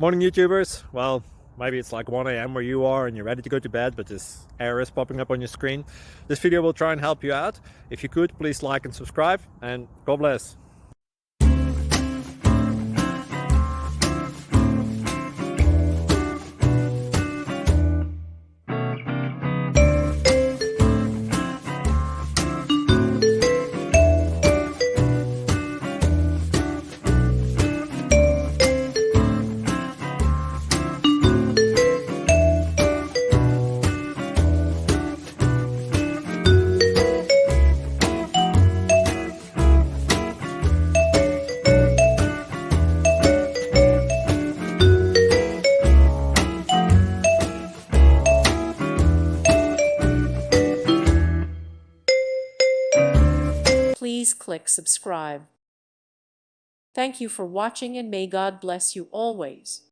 Morning YouTubers. Well, maybe it's like 1 a.m. where you are and you're ready to go to bed, but this error is popping up on your screen. This video will try and help you out. If you could, please like and subscribe, and God bless. Please click subscribe. Thank you for watching and may God bless you always.